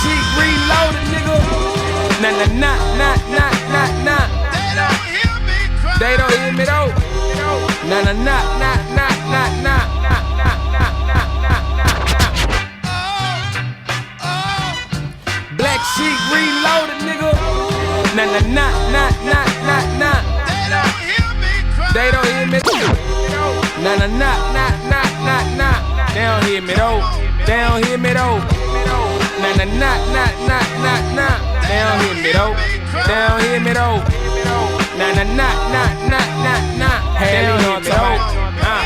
sheet reloaded, nigga. Nah. They don't hear me though. Nah. Black sheep reloaded, nigga. Nah. They don't hear me. Nah. They don't hear me though. They don't hear me though. Nah. They don't hear me though. They don't hear me though. Nah. Hell, you know what I'm talking about.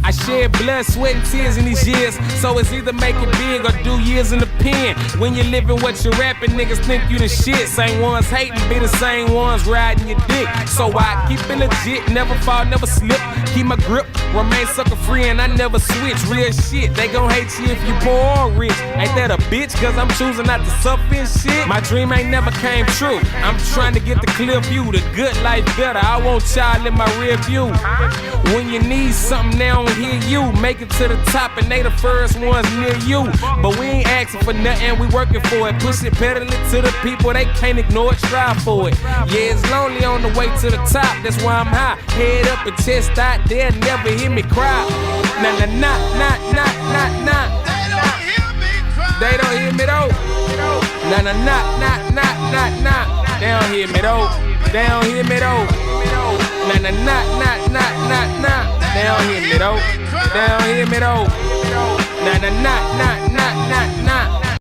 I shed blood, sweat, and tears in these years. So it's either make it big or do years in the pen. When you're living what you're rapping, niggas think you the shit. Same ones hating, be the same ones riding your dick. So I keep it legit, never fall, never slip. Keep my grip, remain sucker free, and I never switch. Real shit, they gon' hate you if you poor or rich. Ain't that a bitch? Cause I'm choosing not to suffer and shit. My dream ain't never came true. I'm trying to get the clear view, the good life better. I want y'all in my rear view. When you need something, they don't hear you. Make it to the top and they the first ones near you. But we ain't asking for nothing, we working for it. Push it, pedal it to the people, they can't ignore it, strive for it. Yeah, it's lonely on the way to the top, that's why I'm high. Head up and chest out, they'll never hear me cry. Nah. They don't hear me though. Nah. They don't hear me though. They don't hear me though. Nah. They don't hear me though. They don't hear me though. Nah.